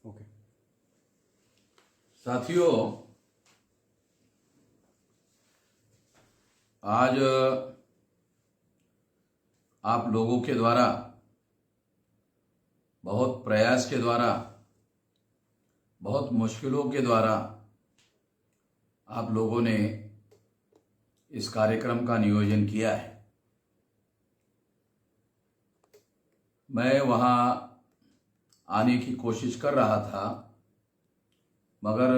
Okay. साथियों, आज आप लोगों के द्वारा, बहुत प्रयास के द्वारा, बहुत मुश्किलों के द्वारा आप लोगों ने इस कार्यक्रम का नियोजन किया है। मैं वहाँ आने की कोशिश कर रहा था, मगर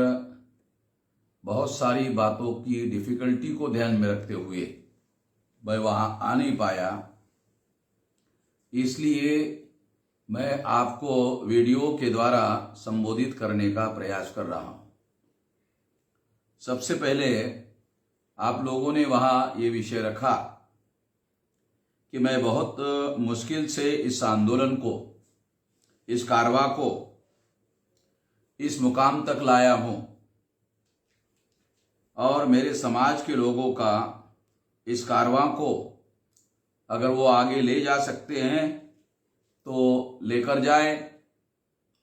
बहुत सारी बातों की डिफ़िकल्टी को ध्यान में रखते हुए मैं वहाँ आ नहीं पाया। इसलिए मैं आपको वीडियो के द्वारा संबोधित करने का प्रयास कर रहा हूँ। सबसे पहले आप लोगों ने वहाँ ये विषय रखा कि मैं बहुत मुश्किल से इस आंदोलन को, इस कारवां को इस मुकाम तक लाया हूँ और मेरे समाज के लोगों का इस कारवां को अगर वो आगे ले जा सकते हैं तो लेकर जाए,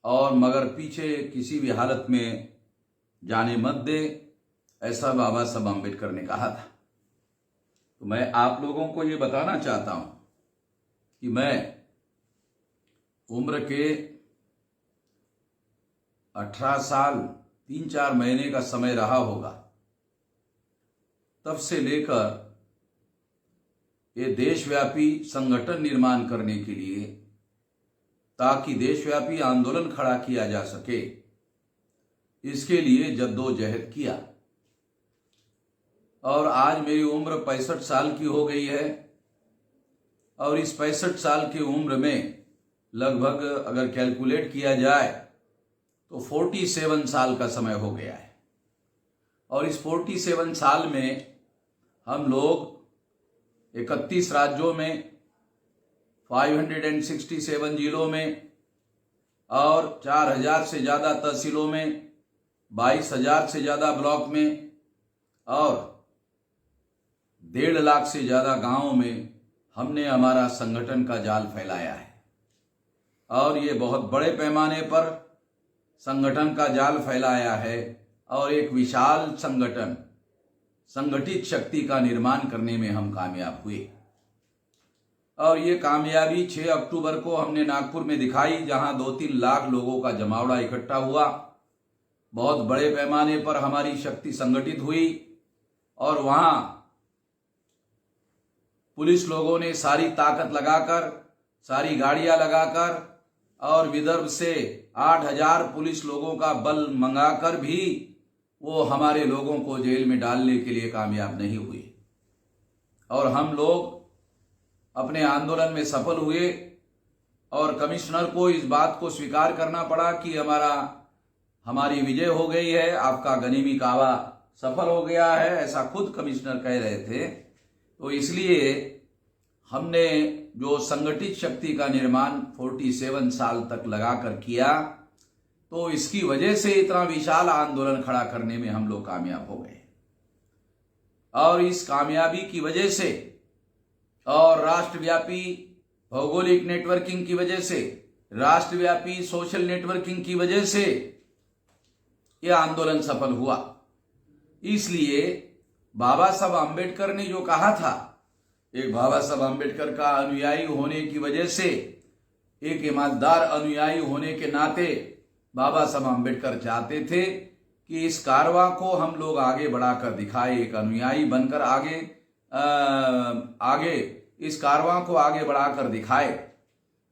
और मगर पीछे किसी भी हालत में जाने मत दे, ऐसा बाबा साहब अम्बेडकर ने कहा था। तो मैं आप लोगों को ये बताना चाहता हूँ कि मैं उम्र के 18 साल 3-4 महीने का समय रहा होगा, तब से लेकर ये देशव्यापी संगठन निर्माण करने के लिए, ताकि देशव्यापी आंदोलन खड़ा किया जा सके, इसके लिए जद्दोजहद किया। और आज मेरी उम्र 65 साल की हो गई है, और इस 65 साल की उम्र में लगभग अगर कैलकुलेट किया जाए तो 47 साल का समय हो गया है। और इस 47 साल में हम लोग 31 राज्यों में, 567 जिलों में और 4000 से ज़्यादा तहसीलों में, 22,000 से ज़्यादा ब्लॉक में और 1.5 लाख से ज़्यादा गांवों में हमने हमारा संगठन का जाल फैलाया है। और ये बहुत बड़े पैमाने पर संगठन का जाल फैलाया है और एक विशाल संगठन, संगठित शक्ति का निर्माण करने में हम कामयाब हुए। और ये कामयाबी 6 अक्टूबर को हमने नागपुर में दिखाई, जहां 2-3 लाख लोगों का जमावड़ा इकट्ठा हुआ। बहुत बड़े पैमाने पर हमारी शक्ति संगठित हुई और वहां पुलिस लोगों ने सारी ताकत लगाकर, सारी गाड़ियां लगाकर और विदर्भ से 8,000 पुलिस लोगों का बल मंगाकर भी वो हमारे लोगों को जेल में डालने के लिए कामयाब नहीं हुए। और हम लोग अपने आंदोलन में सफल हुए और कमिश्नर को इस बात को स्वीकार करना पड़ा कि हमारी विजय हो गई है, आपका गनीमी कावा सफल हो गया है, ऐसा खुद कमिश्नर कह रहे थे। तो इसलिए हमने जो संगठित शक्ति का निर्माण 47 साल तक लगाकर किया, तो इसकी वजह से इतना विशाल आंदोलन खड़ा करने में हम लोग कामयाब हो गए। और इस कामयाबी की वजह से और राष्ट्रव्यापी भौगोलिक नेटवर्किंग की वजह से, राष्ट्रव्यापी सोशल नेटवर्किंग की वजह से यह आंदोलन सफल हुआ। इसलिए बाबा साहब अम्बेडकर ने जो कहा था, एक बाबा साहब अम्बेडकर का अनुयायी होने की वजह से, एक ईमानदार अनुयायी होने के नाते बाबा साहब अम्बेडकर चाहते थे कि इस कारवां को हम लोग आगे बढ़ाकर दिखाए, एक अनुयायी बनकर आगे इस कारवां को आगे बढ़ाकर दिखाए।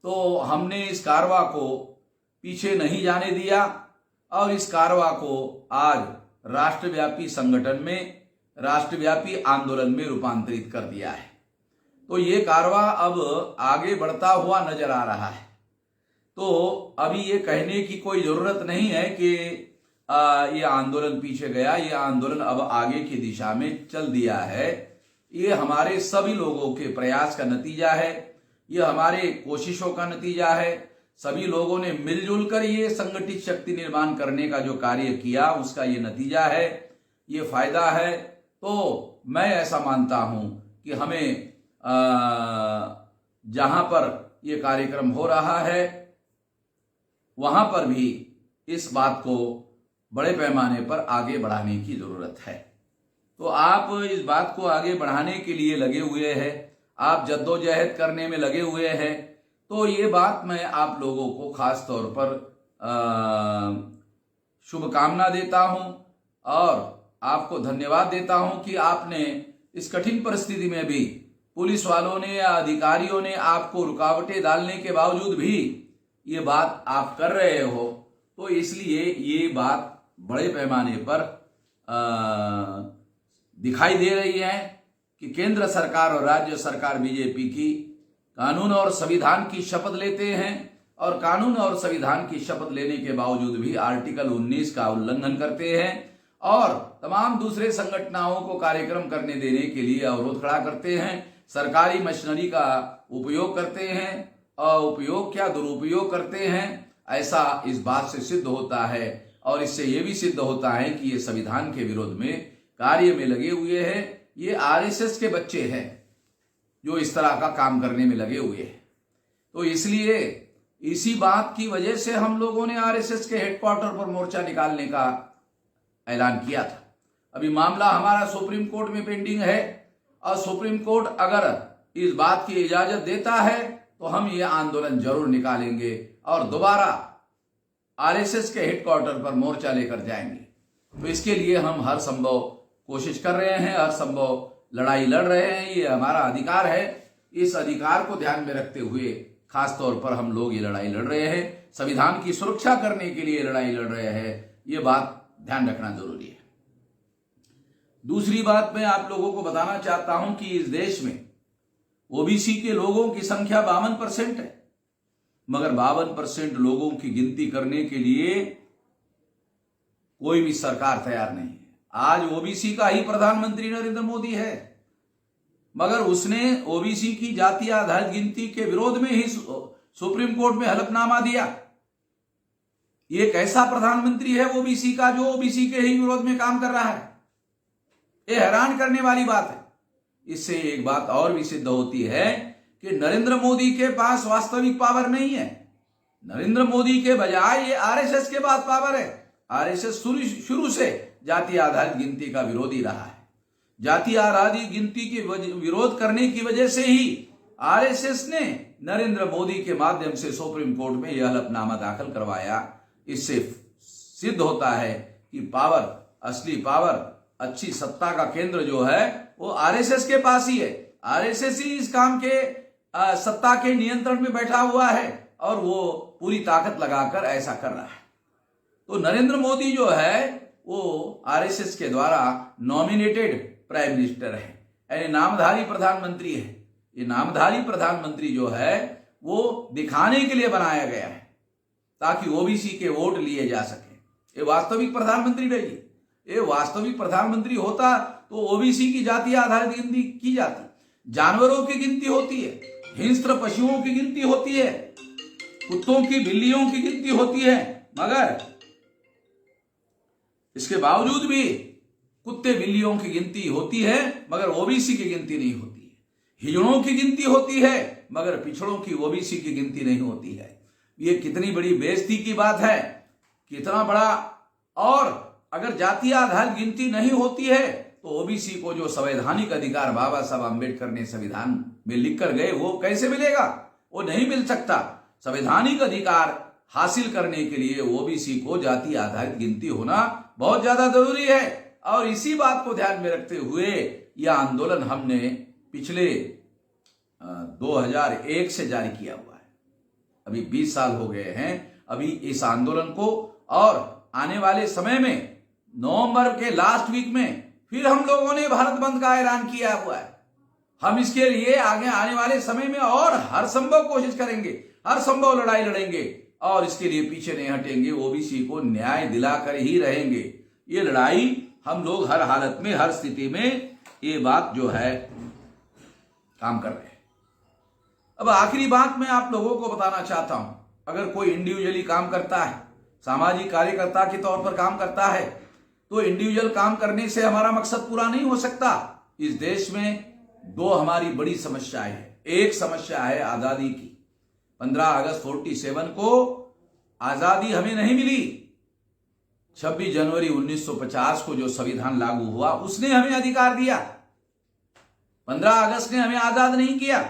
तो हमने इस कारवां को पीछे नहीं जाने दिया और इस कारवां को आज राष्ट्रव्यापी संगठन में, राष्ट्रव्यापी आंदोलन में रूपांतरित कर दिया है। तो ये कारवां अब आगे बढ़ता हुआ नजर आ रहा है। तो अभी ये कहने की कोई जरूरत नहीं है कि ये आंदोलन पीछे गया, ये आंदोलन अब आगे की दिशा में चल दिया है। ये हमारे सभी लोगों के प्रयास का नतीजा है, ये हमारे कोशिशों का नतीजा है। सभी लोगों ने मिलजुल कर ये संगठित शक्ति निर्माण करने का जो कार्य किया, उसका ये नतीजा है, ये फायदा है। तो मैं ऐसा मानता हूं कि हमें जहां पर ये कार्यक्रम हो रहा है वहां पर भी इस बात को बड़े पैमाने पर आगे बढ़ाने की जरूरत है। तो आप इस बात को आगे बढ़ाने के लिए लगे हुए हैं, आप जद्दोजहद करने में लगे हुए हैं। तो ये बात मैं आप लोगों को खास तौर पर शुभकामना देता हूं और आपको धन्यवाद देता हूं कि आपने इस कठिन परिस्थिति में भी पुलिस वालों ने या अधिकारियों ने आपको रुकावटें डालने के बावजूद भी ये बात आप कर रहे हो। तो इसलिए ये बात बड़े पैमाने पर दिखाई दे रही है कि केंद्र सरकार और राज्य सरकार बीजेपी की कानून और संविधान की शपथ लेते हैं और कानून और संविधान की शपथ लेने के बावजूद भी आर्टिकल 19 का उल्लंघन करते हैं और तमाम दूसरे संगठनों को कार्यक्रम करने देने के लिए अवरोध खड़ा करते हैं, सरकारी मशीनरी का उपयोग करते हैं और उपयोग क्या दुरुपयोग करते हैं। ऐसा इस बात से सिद्ध होता है और इससे यह भी सिद्ध होता है कि ये संविधान के विरोध में कार्य में लगे हुए हैं। ये आरएसएस के बच्चे हैं जो इस तरह का काम करने में लगे हुए हैं। तो इसलिए इसी बात की वजह से हम लोगों ने आरएसएस के हेडक्वार्टर पर मोर्चा निकालने का ऐलान किया था। अभी मामला हमारा सुप्रीम कोर्ट में पेंडिंग है और सुप्रीम कोर्ट अगर इस बात की इजाजत देता है तो हम ये आंदोलन जरूर निकालेंगे और दोबारा आरएसएस के हेडक्वार्टर पर मोर्चा लेकर जाएंगे। तो इसके लिए हम हर संभव कोशिश कर रहे हैं, हर संभव लड़ाई लड़ रहे हैं। ये हमारा अधिकार है। इस अधिकार को ध्यान में रखते हुए खास तौर पर हम लोग ये लड़ाई लड़ रहे हैं, संविधान की सुरक्षा करने के लिए लड़ाई लड़ रहे हैं। ये बात ध्यान रखना जरूरी है। दूसरी बात मैं आप लोगों को बताना चाहता हूं कि इस देश में ओबीसी के लोगों की संख्या 52% है, मगर 52% लोगों की गिनती करने के लिए कोई भी सरकार तैयार नहीं है। आज ओबीसी का ही प्रधानमंत्री नरेंद्र मोदी है, मगर उसने ओबीसी की जाति आधारित गिनती के विरोध में ही सुप्रीम कोर्ट में हलफनामा दिया। ये कैसा प्रधानमंत्री है ओबीसी का जो ओबीसी के ही विरोध में काम कर रहा है? ये हैरान करने वाली बात है। इससे एक बात और भी सिद्ध होती है कि नरेंद्र मोदी के पास वास्तविक पावर नहीं है। नरेंद्र मोदी के बजाय ये आरएसएस के पास पावर है। आरएसएस शुरू से जाति आधारित गिनती का विरोधी रहा है। जाति आधारित गिनती के विरोध करने की वजह से ही आरएसएस ने नरेंद्र मोदी के माध्यम से सुप्रीम कोर्ट में यह हलफनामा दाखिल करवाया। इससे सिद्ध होता है कि पावर, असली पावर, अच्छी सत्ता का केंद्र जो है वो आरएसएस के पास ही है। आरएसएस ही इस काम के सत्ता के नियंत्रण में बैठा हुआ है और वो पूरी ताकत लगाकर ऐसा कर रहा है। तो नरेंद्र मोदी जो है वो आरएसएस के द्वारा नॉमिनेटेड प्राइम मिनिस्टर है, यानी नामधारी प्रधानमंत्री है। ये नामधारी प्रधानमंत्री जो है वो दिखाने के लिए बनाया गया है ताकि ओबीसी के वोट लिए जा सके। ये वास्तविक प्रधानमंत्री नहीं। ये वास्तविक प्रधानमंत्री होता तो ओबीसी की जाति आधारित गिनती की जाती, जानवरों की गिनती होती है, हिंस्र पशुओं की गिनती होती है, कुत्तों की, बिल्लियों की गिनती होती है, मगर इसके बावजूद भी कुत्ते बिल्लियों की गिनती होती है मगर ओबीसी की गिनती नहीं होती है। हिजड़ों की गिनती होती है मगर पिछड़ों की, ओबीसी की गिनती नहीं होती है। ये कितनी बड़ी बेइज्जती की बात है, कितना बड़ा। और अगर जाति आधारित गिनती नहीं होती है तो ओबीसी को जो संवैधानिक अधिकार बाबा साहब अम्बेडकर ने संविधान में लिख कर गए वो कैसे मिलेगा? वो नहीं मिल सकता। संवैधानिक अधिकार हासिल करने के लिए ओबीसी को जाति आधारित गिनती होना बहुत ज्यादा जरूरी है। और इसी बात को ध्यान में रखते हुए यह आंदोलन हमने पिछले 2001 से जारी किया हुआ है। अभी 20 साल हो गए हैं अभी इस आंदोलन को, और आने वाले समय में नवंबर के लास्ट वीक में फिर हम लोगों ने भारत बंद का ऐलान किया हुआ है। हम इसके लिए आगे आने वाले समय में और हर संभव कोशिश करेंगे, हर संभव लड़ाई लड़ेंगे और इसके लिए पीछे नहीं हटेंगे। ओबीसी को न्याय दिलाकर ही रहेंगे। ये लड़ाई हम लोग हर हालत में, हर स्थिति में ये बात जो है काम कर रहे हैं। अब आखिरी बात मैं आप लोगों को बताना चाहता हूं, अगर कोई इंडिविजुअली काम करता है, सामाजिक कार्यकर्ता के तौर पर काम करता है, तो इंडिविजुअल काम करने से हमारा मकसद पूरा नहीं हो सकता। इस देश में दो हमारी बड़ी समस्याएं हैं। एक समस्या है आजादी की। 15 अगस्त 47 को आजादी हमें नहीं मिली, 26 जनवरी 1950 को जो संविधान लागू हुआ उसने हमें अधिकार दिया। 15 अगस्त ने हमें आजाद नहीं किया।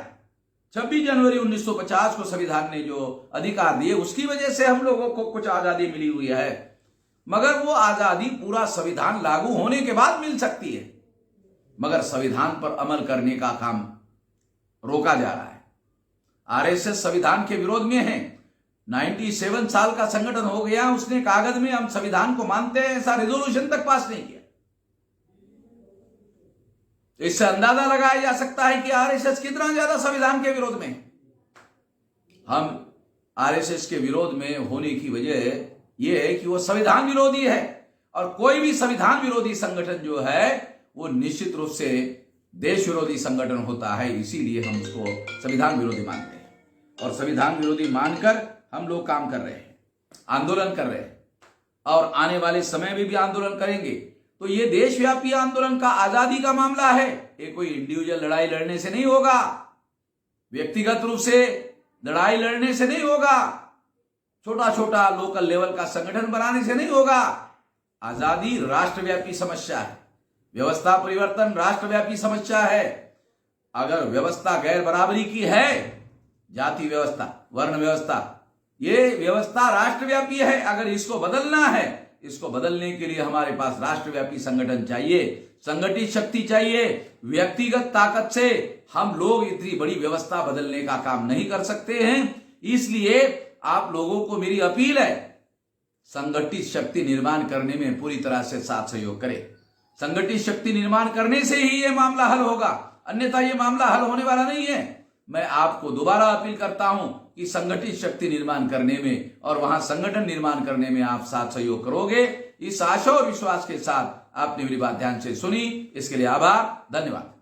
26 जनवरी 1950 को संविधान ने जो अधिकार दिए उसकी वजह से हम लोगों को कुछ आजादी मिली हुई है, मगर वो आजादी पूरा संविधान लागू होने के बाद मिल सकती है, मगर संविधान पर अमल करने का काम रोका जा रहा है। आरएसएस संविधान के विरोध में है। 97 साल का संगठन हो गया, उसने कागज में हम संविधान को मानते हैं ऐसा रेजोल्यूशन तक पास नहीं किया। इससे अंदाजा लगाया जा सकता है कि आरएसएस कितना ज्यादा संविधान के विरोध में। हम आरएसएस के विरोध में होने की वजह यह है कि वो संविधान विरोधी है, और कोई भी संविधान विरोधी संगठन जो है वो निश्चित रूप से देश विरोधी संगठन होता है। इसीलिए हम उसको संविधान विरोधी मानते हैं, और संविधान विरोधी मानकर हम लोग काम कर रहे हैं, आंदोलन कर रहे हैं, और आने वाले समय में भी आंदोलन करेंगे। तो ये देशव्यापी आंदोलन का आजादी का मामला है। ये कोई इंडिविजुअल लड़ाई लड़ने से नहीं होगा, व्यक्तिगत रूप से लड़ाई लड़ने से नहीं होगा, छोटा छोटा लोकल लेवल का संगठन बनाने से नहीं होगा। आजादी राष्ट्रव्यापी समस्या है, व्यवस्था परिवर्तन राष्ट्रव्यापी समस्या है। अगर व्यवस्था गैर बराबरी की है, जाति व्यवस्था, वर्ण व्यवस्था, ये व्यवस्था राष्ट्रव्यापी है। अगर इसको बदलना है, इसको बदलने के लिए हमारे पास राष्ट्रव्यापी संगठन चाहिए, संगठित शक्ति चाहिए। व्यक्तिगत ताकत से हम लोग इतनी बड़ी व्यवस्था बदलने का काम नहीं कर सकते हैं। इसलिए आप लोगों को मेरी अपील है, संगठित शक्ति निर्माण करने में पूरी तरह से साथ सहयोग करें। संगठित शक्ति निर्माण करने से ही यह मामला हल होगा, अन्यथा यह मामला हल होने वाला नहीं है। मैं आपको दोबारा अपील करता हूं कि संगठित शक्ति निर्माण करने में और वहां संगठन निर्माण करने में आप साथ सहयोग करोगे। इस आशा और विश्वास के साथ आपने मेरी बात ध्यान से सुनी, इसके लिए आभार, धन्यवाद।